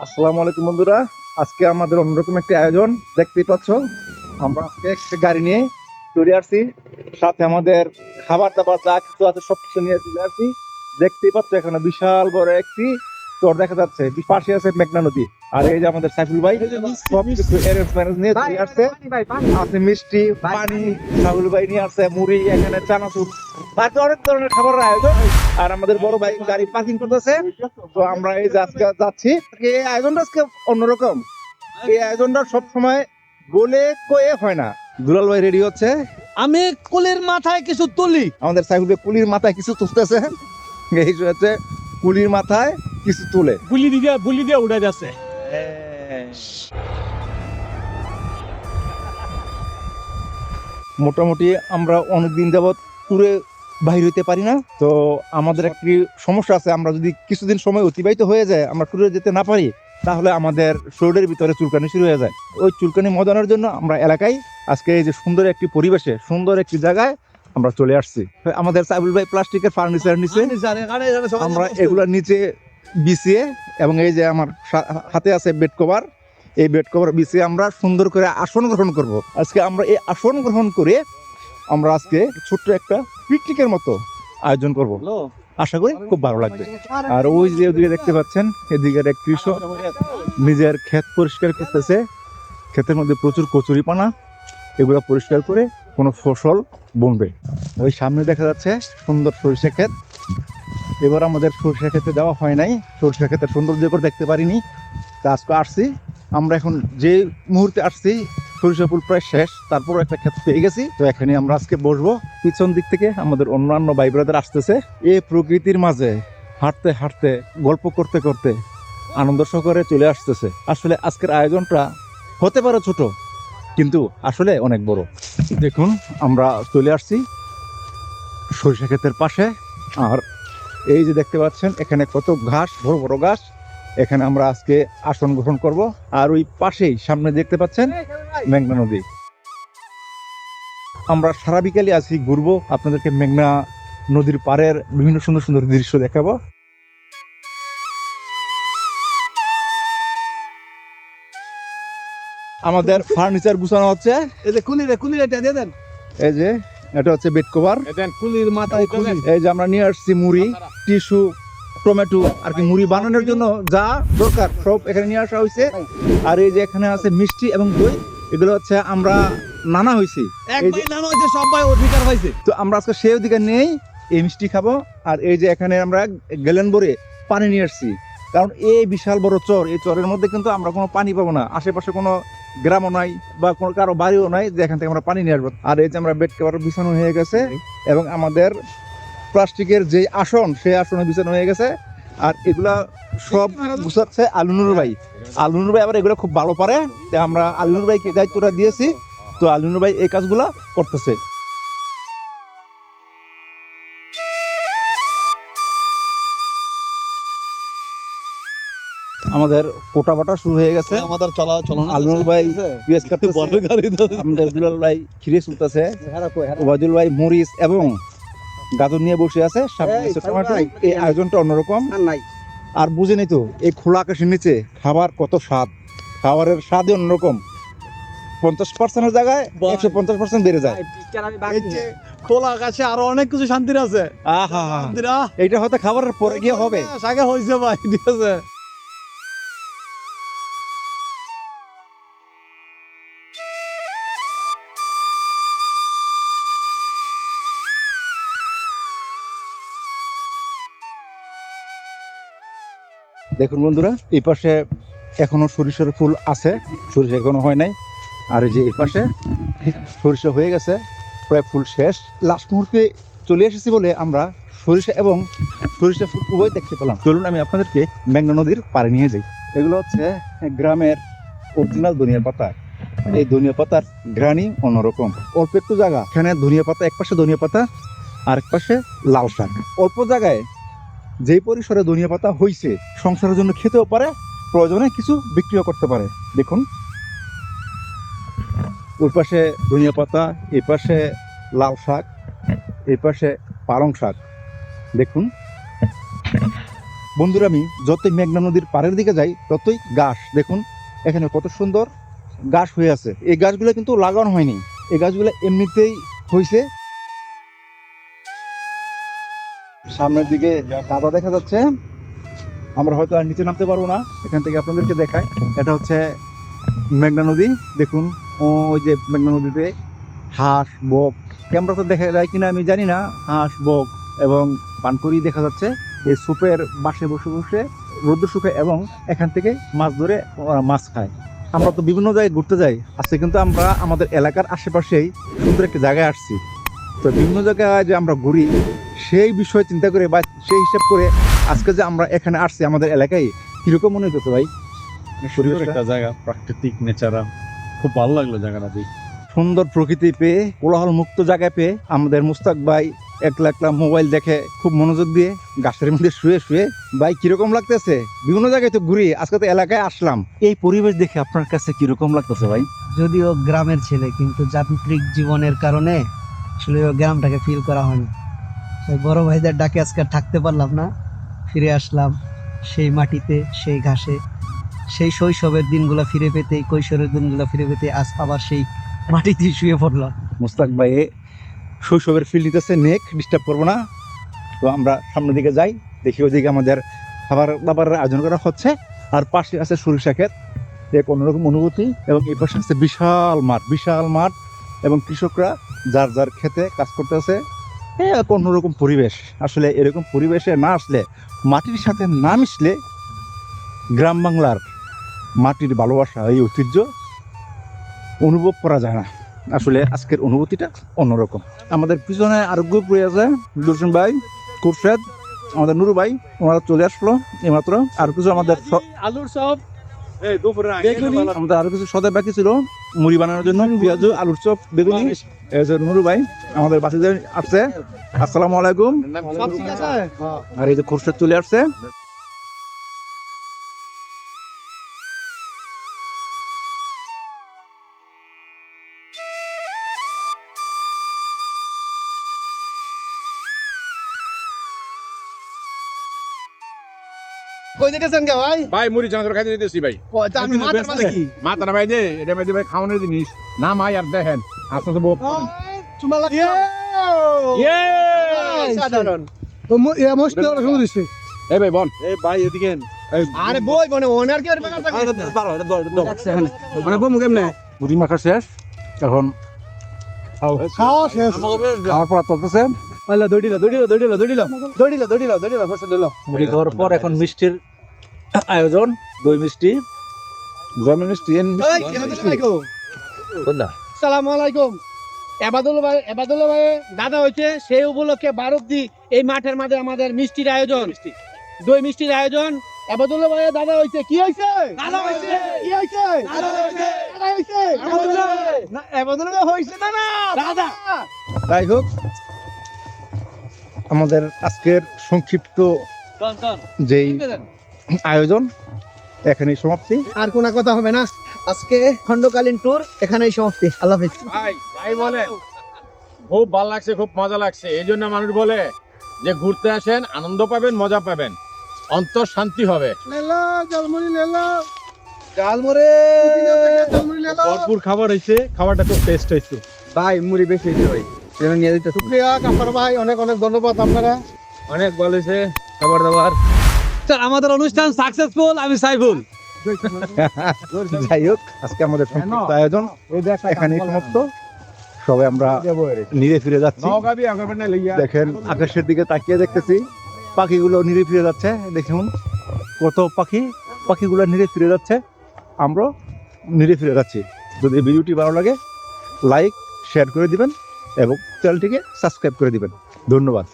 আসসালামু আলাইকুম বন্ধুরা, আজকে আমাদের অন্যরকম একটি আয়োজন দেখতেই পাচ্ছ। আমরা আজকে একটা গাড়ি নিয়ে চলে আসছি, সাথে আমাদের খাবার দাবার যা কিছু আছে সবকিছু নিয়ে চলে আসছি। দেখতেই পাচ্ছ এখানে বিশাল বড় একটি চর দেখা যাচ্ছে, পাশে আছে মেঘনা নদী। আর এই যে আমাদের সাইফুল ভাই সবকিছু অ্যারেঞ্জ ম্যারেঞ্জ নিয়ে চলে আসছে। আছে মিষ্টি পানি, সাইফুল ভাই নিয়ে আসছে মুড়ি, এখানে চানাচুর, বাকি অনেক ধরনের খাবারের আয়োজন। আর আমাদের বড় ভাই গাড়ি পার্কিং করতেছে। তো আমরা এই যে আজকে যাচ্ছি, এই আয়োজনটা আজকে অন্যরকম। এই আয়োজনটা সব সময় বলে কয়ে হয় না। দুলাল ভাই রেডি হচ্ছে, আমি কুলির মাথায় কিছু তুলি। আমাদের সাইফুল ভাই কুলির মাথায় কিছু তুলতেছে। এই হচ্ছে কুলির মাথায় কিছু তুলে। বুলি দিয়ে উড়ে যাচ্ছে। মোটামুটি আমরা অনেকদিন যাবৎ ট্যুরে বাইর হইতে পারি না। তো আমাদের একটি সমস্যা আছে, আমরা যদি কিছুদিন সময় অতিবাহিত হয়ে যায়, আমরা ট্যুরে যেতে না পারি, তাহলে আমাদের শরীরের ভিতরে চুলকানি শুরু হয়ে যায়। ওই চুলকানি মজানোর জন্য আমরা এলাকায় আজকে এই যে সুন্দর একটি পরিবেশে সুন্দর একটি জায়গায় আমরা চলে আসছি। আমাদের সাইবুল ভাই প্লাস্টিকের ফার্নিচার নিচে আমরা এগুলোর নিচে বিছিয়ে, এবং এই যে আমার হাতে আছে বেড কভার, এই বেড কভার বিছিয়ে আমরা সুন্দর করে আসন গ্রহণ করব। আজকে আমরা এই আসন গ্রহণ করে আমরা আজকে ছোট্ট একটা পিকনিকের মতো আয়োজন করব। আশা করি খুব ভালো লাগবে। আর ওই যে ওদিকে দেখতে পাচ্ছেন, এদিকে এক কৃষক নিজের ক্ষেত পরিষ্কার করতেছে। ক্ষেতের মধ্যে প্রচুর কচুরিপানা, এগুলো পরিষ্কার করে কোনো ফসল বুনবে। ওই সামনে দেখা যাচ্ছে সুন্দর সরিষা ক্ষেত। এবার আমাদের সরিষা ক্ষেতে যাওয়া হয় নাই, সরিষা ক্ষেতের সৌন্দর্য করে দেখতে পারিনি। তা আজকে আসছি আমরা, এখন যে মুহূর্তে আসছি সরিষা ফুল প্রায় শেষ, তারপর একটা ক্ষেত পেয়ে গেছি। তো এখানে আমরা আজকে বসবো। পিছন দিক থেকে আমাদের অন্যান্য ভাই ব্রাদার আসতেছে। এই প্রকৃতির মাঝে হাঁটতে হাঁটতে গল্প করতে করতে আনন্দ সহকারে চলে আসতেছে। আসলে আজকের আয়োজনটা হতে পারে ছোট, কিন্তু আসলে অনেক বড়। দেখুন আমরা চলে আসছি সরিষা ক্ষেতের পাশে। আর এই যে দেখতে পাচ্ছেন এখানে কত ঘাস, বড় বড় ঘাস। এখানে আমরা আজকে আসন গ্রহণ করব। আর ওই পাশেই সামনে দেখতে পাচ্ছেন মেঘনা নদী। আমরা সারা বিকালে আজকে ঘুরবো, আপনাদেরকে মেঘনা নদীর পাড়ের বিভিন্ন সুন্দর সুন্দর দৃশ্য দেখাবো। আমাদের ফার্নিচার গুছানো হচ্ছে। এই যে কুলির এটা দিয়ে দেন। এই যে এটা হচ্ছে বেড কভার। দেন কুলির মাথায় কুলি। এই যে আমরা নিয়ে আসছি মুড়ি, টিস্যু, টমেটো, আর কি মুড়ি বানানোর জন্য যা দরকার সব এখানে নিয়ে আসা হয়েছে। আর এই যে এখানে আছে মিষ্টি এবং দই, এগুলো হচ্ছে আমরা নানা হয়েছি। এক ভাই নানো হইছে, সব ভাই অধিকার পাইছে। তো আমরা আজকে সেই অধিকার নেই, এই মিষ্টি খাবো। আর এই যে এখানে আমরা গ্যালন ভরে পানি নিয়ে আসছি, কারণ এই বিশাল বড় চর, এই চরের মধ্যে কিন্তু আমরা কোনো পানি পাবো না। আশেপাশে কোনো গ্রামও নাই বা কোনো কারো বাড়িও নাই যে এখান থেকে আমরা পানি নিয়ে আসবো। আর এই যে আমরা বেড কভার বিছানো হয়ে গেছে, এবং আমাদের প্লাস্টিকের যে আসন, সেই আসনে বিছানো হয়ে গেছে। আর এগুলা সব গুছাচ্ছে আলুনুর ভাই। আলুনুর ভাই আবার এগুলো খুব ভালো পারে, তাই আমরা আলুনুর ভাইকে দায়িত্বটা দিয়েছি। তো আলুনুর ভাই এই কাজগুলা করতেছে। আমাদের কোটা বাটা শুরু হয়ে গেছে। আমাদের চলো আলুনুর ভাই পেঁয়াজ কাটতেছে, বড় গাড়ি দাও। আমাদের দুলাল ভাই খিরে চলতেছে, ওবায়দুল ভাই মরিচ এবং গাজর নিয়ে বসে আছে, সামনে আছে টমেটো। এই আয়োজনটা অন্যরকম। আর বুঝেনি তো, এই খোলা আকাশের নিচে খাবার কত স্বাদ, খাবারের স্বাদই অন্যরকম। 50%-এর জায়গায় 150% বেড়ে যায়। খোলা আকাশে আরো অনেক কিছু শান্তির আছে। আহা, এইটা হয়তো খাবারের পরে গিয়ে হবে। আগে হয়েছে ভাই, ঠিক আছে। দেখুন বন্ধুরা, এই পাশে এখনো সরিষার ফুল আছে, সরিষা এখনো হয় নাই। আর এই যে এই পাশে সরিষা হয়ে গেছে, প্রায় ফুল শেষ। লাস্ট মুহূর্তে চলে এসেছি বলে আমরা সরিষা এবং সরিষা ফুল উভয় দেখতে পেলাম। চলুন আমি আপনাদেরকে মেঘনা নদীর পাড়ে নিয়ে যাই। এগুলো হচ্ছে গ্রামের অরিজিনাল ধনিয়া পাতা। এই ধনিয়া পাতার ঘ্রাণই অন্যরকম। অল্প একটু জায়গা, এখানে ধনিয়া পাতা, এক পাশে ধনিয়া পাতা আর এক পাশে লাল শাক। অল্প জায়গায় যেই পরিসরে ধনিয়া পাতা হইছে, সংসারের জন্য খেতেও পারে, প্রয়োজনে কিছু বিক্রিও করতে পারে। দেখুন ওই পাশে ধনিয়া পাতা, এই পাশে লাল শাক, এই পাশে পালং শাক। দেখুন বন্ধুরা আমি যতই মেঘনা নদীর পাড়ের দিকে যাই ততই ঘাস দেখুন এখানে কত সুন্দর ঘাস হয়ে আছে। এই গাছগুলো কিন্তু লাগানো হয়নি, এই গাছগুলো এমনিতেই হয়েছে। সামনের দিকে কাদা দেখা যাচ্ছে, আমরা হয়তো আর নিচে নামতে পারবো না, এখান থেকে আপনাদেরকে দেখাই। এটা হচ্ছে মেঘনা নদী, দেখুন ওই যে মেঘনা নদীতে হাঁস বক, ক্যামেরা তো দেখা যায় কিনা আমি জানি না, হাঁস বক এবং পানকড়ি দেখা যাচ্ছে। এই সুপের বাসে বসে বসে রোদ্র শুকায় এবং এখান থেকে মাছ ধরে ওরা মাছ খায়। আমরা তো বিভিন্ন জায়গায় ঘুরতে যাই, আজকে কিন্তু আমরা আমাদের এলাকার আশেপাশেই সুন্দর একটা জায়গায় আসছি। তো বিভিন্ন জায়গায় যে আমরা ঘুরি সেই বিষয় চিন্তা করে বা সেই হিসাব করে আজকে যে আমরা এখানে আসছি আমাদের এলাকায়, কিরকম মনে হচ্ছে ভাই? সুন্দর একটা জায়গা, প্রাকৃতিক নেচারা, খুব ভালো লাগলো জায়গাটা দেখে। সুন্দর প্রকৃতি পেয়ে, কোলাহল মুক্ত জায়গায় পেয়ে আমাদের মুস্তাক ভাই একলা একলা মোবাইল দেখে খুব মনোযোগ দিয়ে গাছের মধ্যে শুয়ে শুয়ে, ভাই কিরকম লাগতেছে? বিভিন্ন জায়গায় তো ঘুরি, আজকে তো এলাকায় আসলাম, এই পরিবেশ দেখে আপনার কাছে কিরকম লাগতেছে ভাই? যদিও গ্রামের ছেলে, কিন্তু যান্ত্রিক জীবনের কারণে আসলে ও গ্রামটাকে ফিল করা হয়নি। ওই বড় ভাইদের ডাকে আজকে আর থাকতে পারলাম না, ফিরে আসলাম সেই মাটিতে, সেই ঘাসে। সেই শৈশবের দিনগুলো ফিরে পেতে, কৈশোরের দিনগুলো ফিরে পেতে আজ আবার সেই মাটিতে শুয়ে পড়লাম। মুস্তাক ভাই শৈশবের ফিল নিতেছে, নেক ডিস্টার্ব করবো না। তো আমরা সামনের দিকে যাই, দেখি ওইদিকে আমাদের খাবার দাবারের আয়োজন করা হচ্ছে, আর পাশে আছে সরিষা ক্ষেত, এক অন্যরকম অনুভূতি। এবং এই পাশে আছে বিশাল মাঠ এবং কৃষকরা যার যার ক্ষেতে কাজ করতেছে, এক অন্যরকম পরিবেশ। আসলে এরকম পরিবেশে না আসলে, মাটির সাথে না মিশলে গ্রাম বাংলার মাটির ভালোবাসা, এই ঐতিহ্য অনুভব করা যায় না। আসলে আজকের অনুভূতিটা অন্যরকম। আমাদের পিছনে আরো গ্রুপ রয়ে আছে, দুলসেন ভাই, খুরশেদ, আমাদের নুরু ভাই, ওনারা চলে আসলো এইমাত্র। আর কিছু আমাদের আলুর চপ, বেগুনি, আমাদের আরো কিছু সদাই বাকি ছিল মুড়ি বানানোর জন্য, পেঁয়াজ, আলুর চপ, বেগুনি। এই যে নুরু ভাই আমাদের বাসিতে আসছে, আসসালামু আলাইকুম। সব ঠিক আছে? আর এই যে খুরশেদ চলে আসছে। কই দেখেছেন কে ভাই? ভাই মুড়ি চানাচুর খাইতে দিতেছি ভাই। আমি মাথার মাঝে কি? মাথা না ভাই দে, এটা ভাই খাওয়ানোর জিনিস না ভাই। আর দেখেন আস্তে আস্তে বউ চুমা লাগছে। ইয়ে সাধারণ। এই ভাই বল এই ভাই এদিকে আরে বই মানে ওনার কি মানে বউ কেমনে মুড়ি মাখা শেষ, এখন খাওয়া শেষ। খাওয়ার পর চলতেছে। মুড়ি খাওয়ার পর এখন মিষ্টির আয়োজন, দই মিষ্টি, গরম মিষ্টি, আসসালামু আলাইকুম। এবাদুল ভাই দাদা হইছে, সেই উপলক্ষে বারুদ্দি এই মাঠের মাঝে আমাদের মিষ্টির আয়োজন, দই মিষ্টির আয়োজন। এবাদুল ভাই দাদা হইছে, কি হইছে? দাদা হইছে, কি হইছে? দাদা হইছে, দাদা হইছে, না এবাদুল ভাই হইছে না না দাদা। যাই হোক, আমাদের আজকের সংক্ষিপ্ত যেই আয়োজন এখানেই সমাপ্তি। আর কোনো কথা হবে না, আজকে খণ্ডকালীন ট্যুর এখানেই সমাপ্তি। আল্লাহ হাফেজ। ভাই বলে খুব ভালো লাগছে, খুব মজা লাগছে। এই জন্য মানুষ বলে যে ঘুরতে আসেন, আনন্দ পাবেন, মজা পাবেন, অন্তর শান্তি হবে। লেলো জলমুড়ি লেলো, ডালমোরে জলমুড়ি লেলো। ভরপুর খাবার হয়েছে, খাবারটা খুব টেস্ট হয়েছে। ভাই মুড়ি বেশি হয়েছে ভাই, যেন নিয়ে দিতে। শুকরিয়া কাফার ভাই, অনেক অনেক ধন্যবাদ আপনারা। অনেক ভালো হয়েছে খাবার দাবার। স্যার আমাদের অনুষ্ঠান সাকসেসফুল, আমি সাইফুল। যাই হোক, আজকে আমাদের সংক্ষিপ্ত আয়োজন এখানেই সমাপ্ত। সবাই আমরা নিরে ফিরে যাচ্ছি। দেখেন আকাশের দিকে তাকিয়ে দেখতেছি, পাখিগুলো নিরে ফিরে যাচ্ছে। দেখুন কত পাখিগুলো নিরে ফিরে যাচ্ছে, আমরা নিরে ফিরে যাচ্ছি। যদি ভিডিওটি ভালো লাগে লাইক শেয়ার করে দিবেন এবং চ্যানেলটিকে সাবস্ক্রাইব করে দিবেন। ধন্যবাদ।